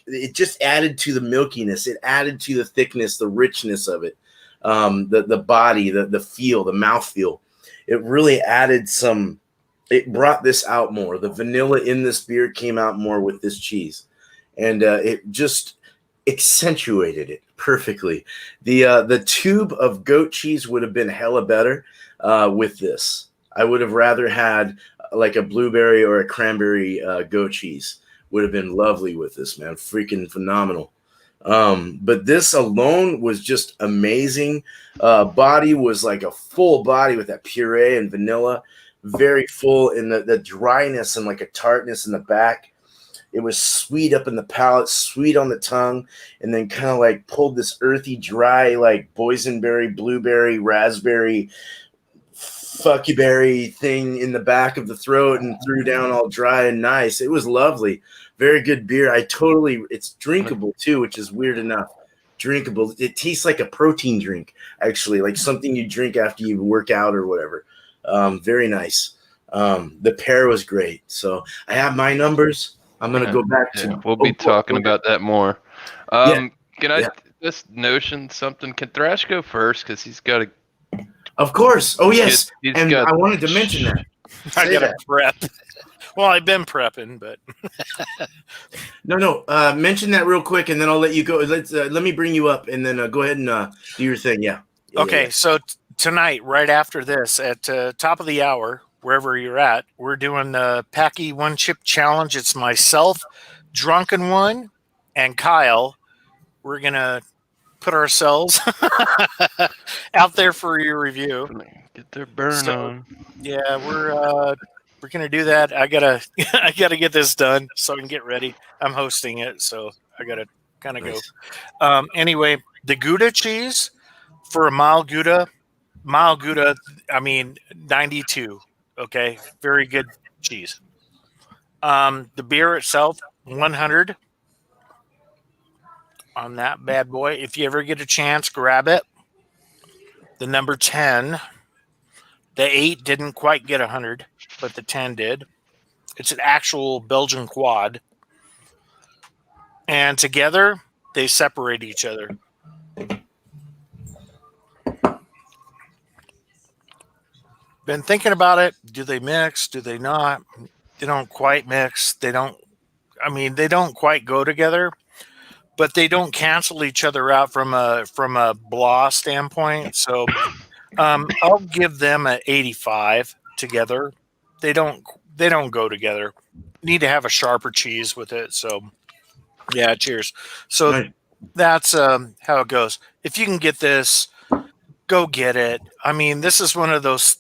It just added to the milkiness. It added to the thickness, the richness of it. The body, the feel, the mouthfeel. It really added some. It brought this out more. The vanilla in this beer came out more with this cheese, and it just accentuated it perfectly. The tube of goat cheese would have been hella better with this. I would have rather had like a blueberry or a cranberry goat cheese. Would have been lovely with this, man. Freaking phenomenal. But this alone was just amazing. Body was like a full body with that puree and vanilla. Very full in the dryness and like a tartness in the back. It was sweet up in the palate, sweet on the tongue, and then kind of like pulled this earthy, dry, like boysenberry, blueberry, raspberry, fuckyberry thing in the back of the throat and threw down all dry and nice. It was lovely. Very good beer. It's drinkable too, which is weird enough. Drinkable. It tastes like a protein drink, actually, like something you drink after you work out or whatever. Very nice. The pair was great. So I have my numbers. I'm going to go back to. We'll be talking about that more. Can I just notion something? Can Thrash go first? Because he's got a. Of course. Oh, yes. He's and got, I wanted to mention that. I got to prep. Well, I've been prepping, but. No. Mention that real quick, and then I'll let you go. Let me bring you up, and then go ahead and do your thing. Yeah. Okay. So tonight, right after this, at top of the hour, wherever you're at, we're doing the Packy One Chip Challenge. It's myself, Drunken One, and Kyle. We're going to put ourselves out there for your review. Get their burn on. Yeah, we're gonna do that. I gotta get this done so I can get ready. I'm hosting it, so I gotta kind of go. Anyway, the Gouda cheese for a mild Gouda. I mean 92. Okay, very good cheese. The beer itself 100. On that bad boy. If you ever get a chance, grab it. The number 10. The 8 didn't quite get 100, but the 10 did. It's an actual Belgian quad. And together, they separate each other. Been thinking about it. Do they mix? Do they not? They don't quite mix. They don't quite go together. But they don't cancel each other out from a blah standpoint. So I'll give them an 85 together. They don't go together. need to have a sharper cheese with it. So, yeah, cheers. So Nice. that's how it goes. If you can get this, go get it. I mean, this is one of those.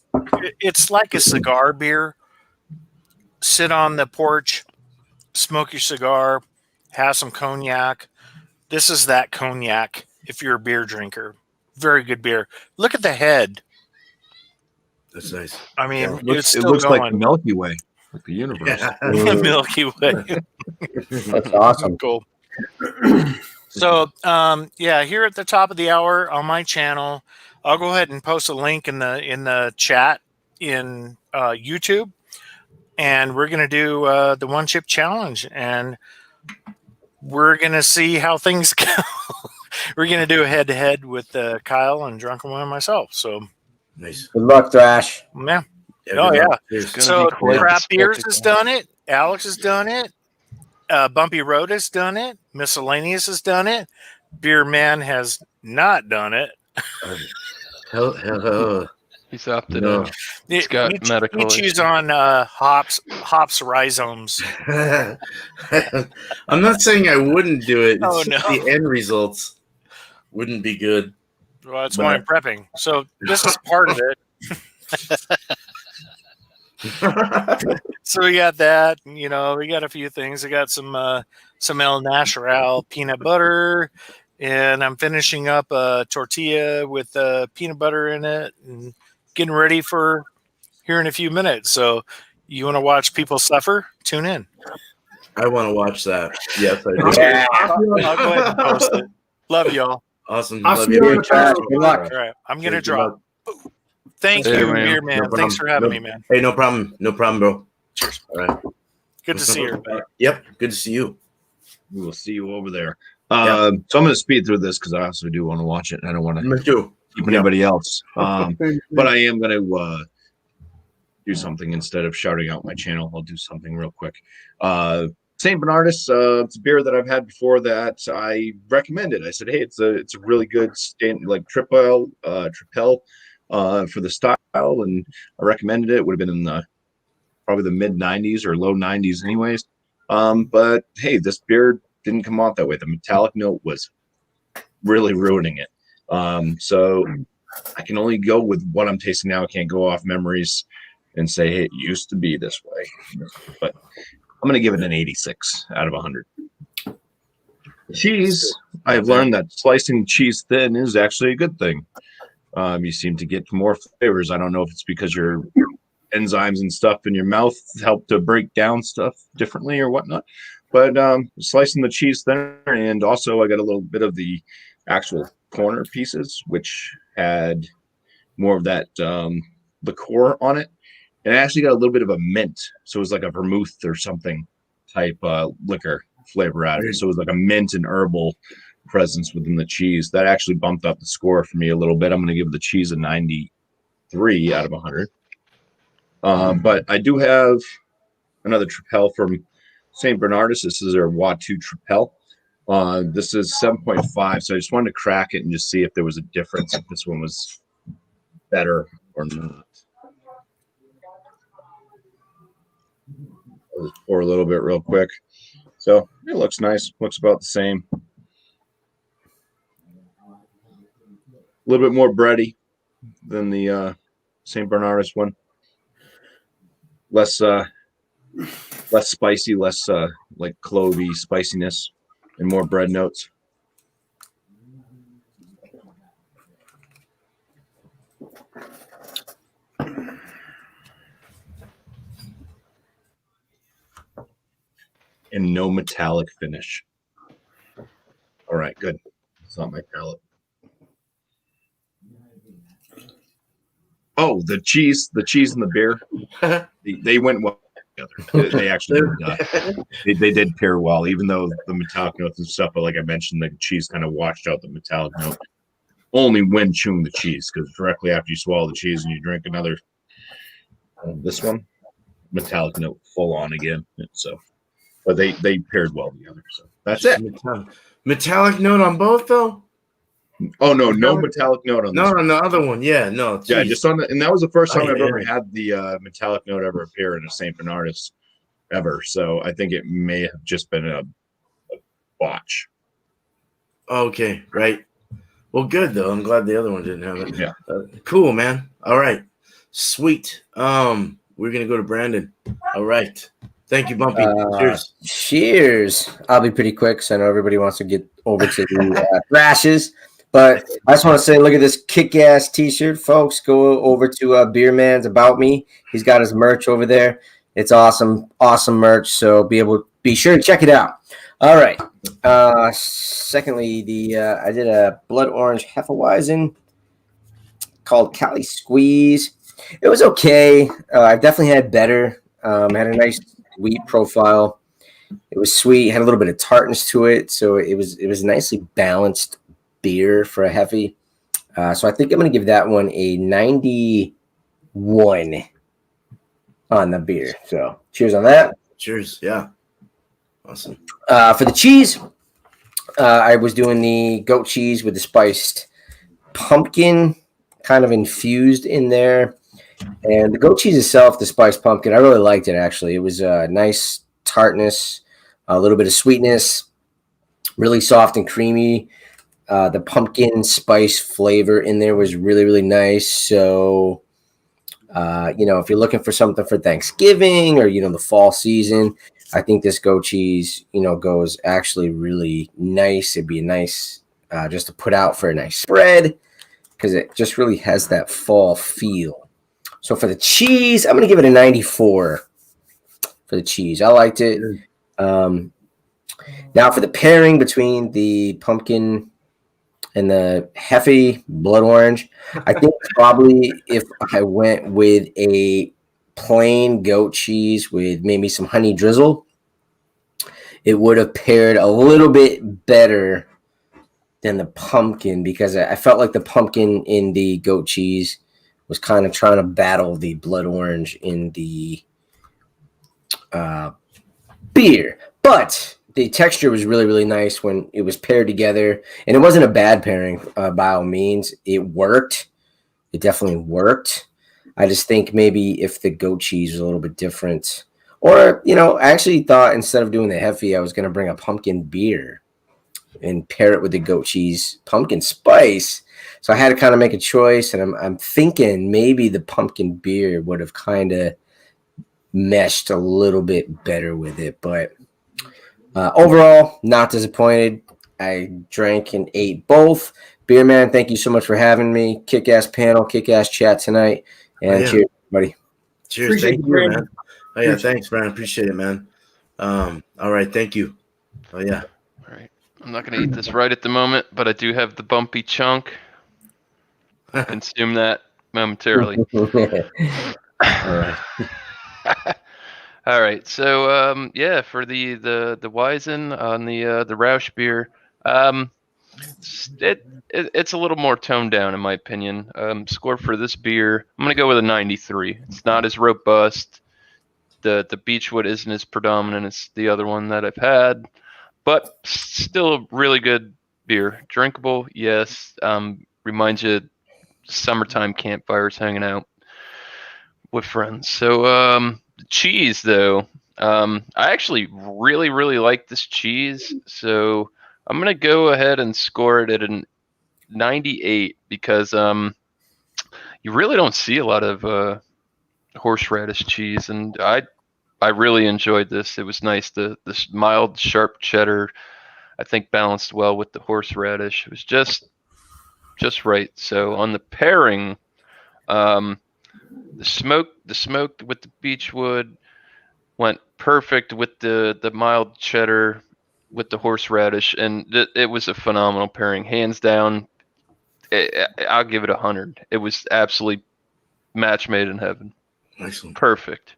It's like a cigar beer. Sit on the porch, smoke your cigar, have some cognac. This is that cognac. If you're a beer drinker, very good beer. Look at the head. That's nice. I mean, Yeah, it's It still looks going. like the Milky Way, like the universe. Yeah. Milky Way. That's awesome. Cool. So, yeah, here at the top of the hour on my channel, I'll go ahead and post a link in the chat in YouTube, and we're gonna do the one chip challenge, and we're gonna see how things go. We're gonna do a head to head with Kyle and Drunken One and myself. So, Nice. Good luck, Thrash. yeah. Yeah, Oh good yeah. luck. Cheers. Gonna So, be quite the Crap Beers has spectacle. done it. Alex has done it. Bumpy Road has done it. Miscellaneous has done it. Beer Man has not done it. Hell, He's opted no. in. He's got medical He chews issues. on hops rhizomes. I'm not saying I wouldn't do it. It's Oh, just no. the end results wouldn't be good. Well, that's why I'm prepping. So this is part of it. So we got that. You know, we got a few things. I got some El Natural peanut butter, and I'm finishing up a tortilla with peanut butter in it, and getting ready for here in a few minutes. So you want to watch people suffer? Tune in. I want to watch that. Yes, I do. Yeah. I'll go ahead and post it. Love y'all. Awesome. I'll Love see you. you on the Thrash. channel. Good luck. All right, I'm gonna Good drop. luck. Thank Later, you, man. Beer Man. No Thanks for having me, man. Hey, no problem. No problem, bro. Cheers. All right. Good to see you, everybody. Yep. Good to see you. We will see you over there. Yeah. So I'm going to speed through this because I also do want to watch it. And I don't want to Me too. keep anybody else. But I am going to do something instead of shouting out my channel. I'll do something real quick. St. Bernardus, it's a beer that I've had before that I recommended. I said, hey, it's a really good tripel for the style, and I recommended it. It would have been in the probably the mid 90s or low 90s anyways. But hey, this beer didn't come off that way. The metallic note was really ruining it. So I can only go with what I'm tasting now. I can't go off memories and say, hey, it used to be this way. But I'm going to give it an 86 out of 100. Cheese, I've learned that slicing cheese thin is actually a good thing. You seem to get more flavors. I don't know if it's because your enzymes and stuff in your mouth help to break down stuff differently or whatnot. But slicing the cheese thinner, and also I got a little bit of the actual corner pieces, which had more of that liqueur on it. And I actually got a little bit of a mint. So it was like a vermouth or something type liquor flavor out of it. So it was like a mint and herbal presence within the cheese. That actually bumped up the score for me a little bit. I'm going to give the cheese a 93 out of 100. But I do have another Tripel from St. Bernardus. This is their Watu Tripel. This is 7.5. So I just wanted to crack it and just see if there was a difference, if this one was better or not. I'll just pour a little bit real quick. So it looks nice. Looks about the same. A little bit more bready than the St. Bernardus one. Less spicy, less like clovey spiciness, and more bread notes. And no metallic finish. All right, good. It's not my palate. Oh, the cheese and the beer, they went well together. They actually they did pair well, even though the metallic notes and stuff. But like I mentioned, the cheese kind of washed out the metallic note. Only when chewing the cheese, because directly after you swallow the cheese and you drink another, this one, metallic note full on again. So. But they paired well together. So that's it. Metallic note on both, though? Oh, no metallic note on this. No, on the other one. Yeah, no. Yeah, just on the, and that was the first time I've ever yeah. had the metallic note ever appear in a St. Bernardus. ever. So I think it may have just been a botch. Okay, right. Well, good though. I'm glad the other one didn't have it. Yeah. Cool, man. All right, sweet. We're gonna go to Brandon. All right. Thank you, Bumpy. Cheers. Cheers. I'll be pretty quick because I know everybody wants to get over to the Thrashes. But I just want to say, look at this kick-ass T-shirt, folks. Go over to Beer Man's About Me. He's got his merch over there. It's awesome, awesome merch. So be sure to check it out. All right. Secondly, I did a blood orange Hefeweizen called Cali Squeeze. It was okay. I've definitely had better. Had a nice wheat profile. It was sweet, had a little bit of tartness to it, so it was nicely balanced beer for a Heffy. So I think I'm going to give that one a 91 on the beer. So cheers on that. Cheers. Yeah. Awesome. For the cheese, I was doing the goat cheese with the spiced pumpkin kind of infused in there. And the goat cheese itself, the spiced pumpkin, I really liked it, actually. It was a nice tartness, a little bit of sweetness, really soft and creamy. The pumpkin spice flavor in there was really, really nice. So, if you're looking for something for Thanksgiving or, the fall season, I think this goat cheese, goes actually really nice. It'd be nice just to put out for a nice spread because it just really has that fall feel. So for the cheese, I'm going to give it a 94 for the cheese. I liked it. Now for the pairing between the pumpkin and the Heffy blood orange, I think probably if I went with a plain goat cheese with maybe some honey drizzle, it would have paired a little bit better than the pumpkin because I felt like the pumpkin in the goat cheese was kind of trying to battle the blood orange in the beer. But the texture was really, really nice when it was paired together. And it wasn't a bad pairing by all means. It worked. It definitely worked. I just think maybe if the goat cheese was a little bit different. Or, I actually thought instead of doing the Heffy, I was going to bring a pumpkin beer and pair it with the goat cheese pumpkin spice. So I had to kind of make a choice, and I'm thinking maybe the pumpkin beer would have kind of meshed a little bit better with it. But overall, not disappointed. I drank and ate both. Beer Man, thank you so much for having me. Kick-ass panel, kick-ass chat tonight. And cheers, everybody. Cheers. Appreciate Thank you, man. Oh, yeah, thanks, man. Appreciate it, man. All right, thank you. Oh, yeah. All right. I'm not going to eat this right at the moment, but I do have the Bumpy chunk. I'll consume that momentarily. All right. All right. So for the Weizen on the Rausch beer, it's a little more toned down in my opinion. Score for this beer, I'm gonna go with a 93. It's not as robust. The Beechwood isn't as predominant as the other one that I've had, but still a really good beer. Drinkable, yes. Reminds you of summertime campfires, hanging out with friends. So cheese, though, I actually really, really like this cheese. So I'm going to go ahead and score it at a 98 because you really don't see a lot of horseradish cheese, and I really enjoyed this. It was nice. This mild, sharp cheddar, I think, balanced well with the horseradish. It was just right. So on the pairing, the smoke with the Beechwood went perfect with the mild cheddar with the horseradish, and it was a phenomenal pairing, hands down. I'll give it 100. It was absolutely match made in heaven. Excellent. Perfect.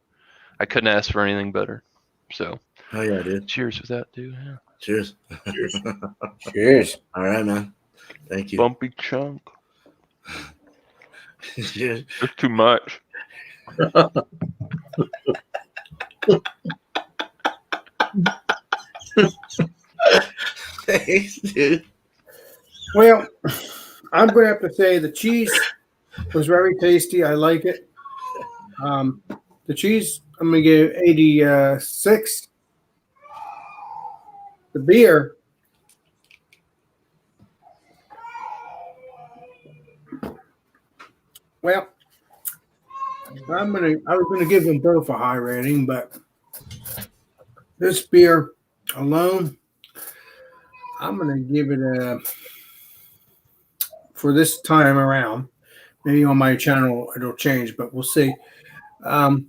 I couldn't ask for anything better. So, oh yeah, dude. Cheers with that, dude. Yeah. Cheers. Cheers. Cheers. All right, man. Thank you. Bumpy chunk. Cheers. It's too much. Thanks, dude. Well, I'm going to have to say the cheese was very tasty. I like it. The cheese I'm gonna give 86. The beer. Well, I was gonna give them both a high rating, but this beer alone, I'm gonna give it a, for this time around. Maybe on my channel it'll change, but we'll see. The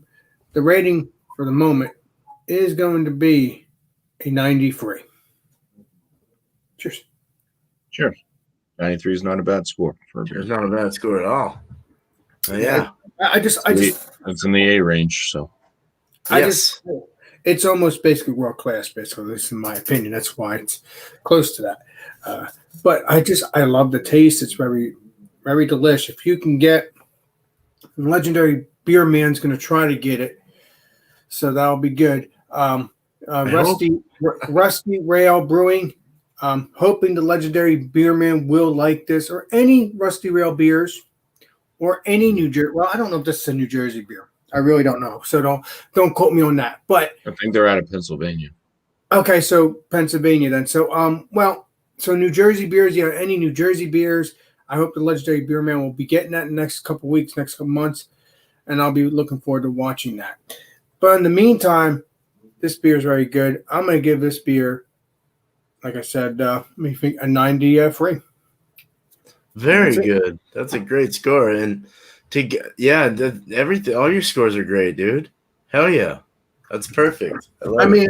rating for the moment is going to be a 93. Cheers. Sure. 93 is not a bad score for a beer. It's not a bad score at all. Yeah. I just It's in the A range, so it's almost basically world class, basically, at least in my opinion. That's why it's close to that. But I love the taste. It's very, very delicious. If you can get, Legendary Beer Man's going to try to get it, so that'll be good. Rusty Rail Brewing. Hoping the Legendary Beer Man will like this, or any Rusty Rail beers, or any New Jersey. Well, I don't know if this is a New Jersey beer. I really don't know, so don't quote me on that. But I think they're out of Pennsylvania. Okay, so Pennsylvania then. So so New Jersey beers, yeah, any New Jersey beers. I hope the Legendary Beer Man will be getting that in the next couple weeks, next couple months, and I'll be looking forward to watching that. But in the meantime, this beer is very good. I'm going to give this beer, like I said, a 93. Very good. That's a great score. And everything, all your scores are great, dude. Hell yeah. That's perfect. It's a lemon.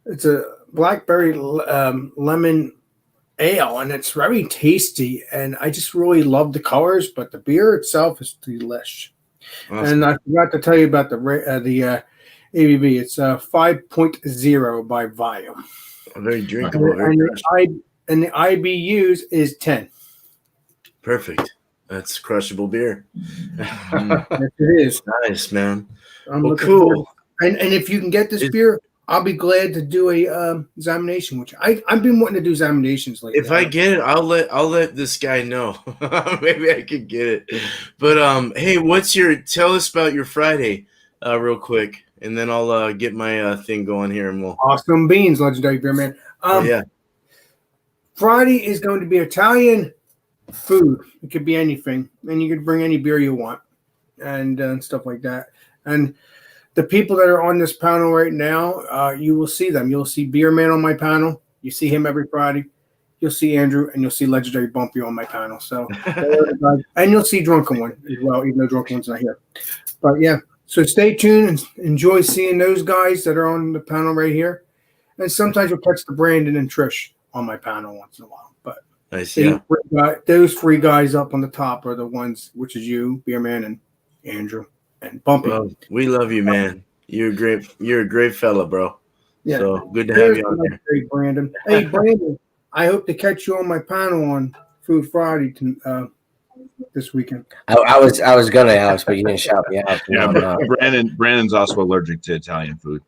It's a blackberry lemon ale, and it's very tasty. And I just really love the colors, but the beer itself is delish. Awesome. And I forgot to tell you about the ABV. It's 5.0 by volume. Very drinkable. And the IBUs is 10. Perfect. That's crushable beer. Yes, it is. Nice, man. Well, cool. And if you can get this beer, I'll be glad to do a examination, which I've been wanting to do examinations lately. If I get it, I'll let this guy know. Maybe I could get it. But hey, tell us about your Friday real quick, and then I'll get my thing going here, and we'll awesome beans, Legendary Beer Man. Yeah. Friday is going to be Italian food. It could be anything, and you could bring any beer you want, and stuff like that. And the people that are on this panel right now, you will see them. You'll see Beer Man on my panel. You see him every Friday. You'll see Andrew, and you'll see Legendary Bumpy on my panel. So, and you'll see Drunken One as well, even though Drunken One's not here. But yeah, so stay tuned and enjoy seeing those guys that are on the panel right here. And sometimes you'll catch the Brandon and Trish on my panel once in a while. But nice, yeah. Those three guys up on the top are the ones, which is you, Beer Man, and Andrew. And Bumpy. Well, we love you, man. You're a great fella, bro. Yeah. So good to have you on here. Hey, Brandon. Hey, Brandon, I hope to catch you on my panel on Food Friday this weekend. I was gonna, Alex, but you didn't shout me out. Yeah, but Brandon's also allergic to Italian food.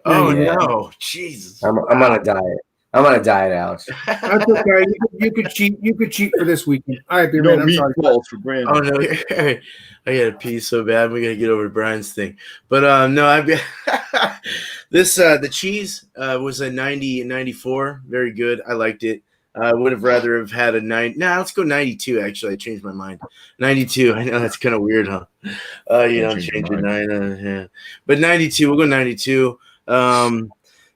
Oh yeah. No, Jesus! I'm on a diet. I'm on a diet, Alex. That's okay. You could cheat. You could cheat for this weekend. All right, Beer Man. I'm sorry. For Brandon. Oh no, I gotta pee so bad. We gotta get over to Brian's thing. But no, I've got this. The cheese was a 94. Very good. I liked it. I would have rather have had a 9. Let's go 92. Actually, I changed my mind. 92. I know that's kind of weird, huh? Change your 9. Yeah. But 92. We'll go 92.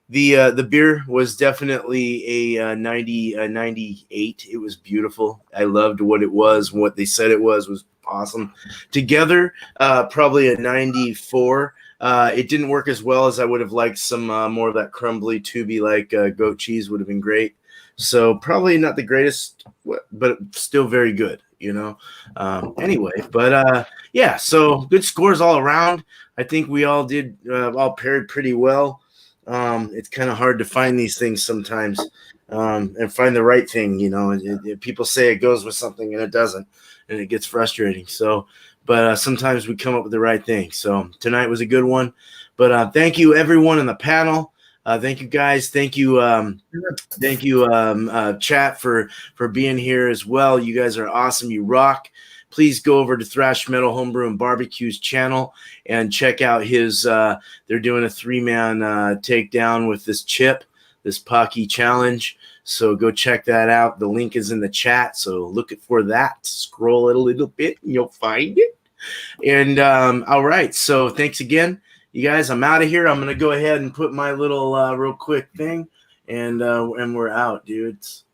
The beer was definitely a 98. It was beautiful. I loved what it was. What they said it was awesome. Together, probably a 94. It didn't work as well as I would have liked. Some more of that crumbly, tubey like goat cheese would have been great. So probably not the greatest, but still very good, Anyway, but yeah, so good scores all around. I think we all did all paired pretty well. It's kind of hard to find these things sometimes and find the right thing, people say it goes with something and it doesn't, and it gets frustrating. So, but sometimes we come up with the right thing. So tonight was a good one, but thank you everyone on the panel. Thank you guys. Thank you. Chat for being here as well. You guys are awesome. You rock. please go over to Thrash Metal Homebrew and Barbecue's channel and check out his. They're doing a 3-man takedown with this chip, this Pocky challenge. So go check that out. The link is in the chat. So look for that. Scroll it a little bit and you'll find it. And all right. So thanks again, you guys. I'm out of here. I'm gonna go ahead and put my little real quick thing, and we're out, dudes.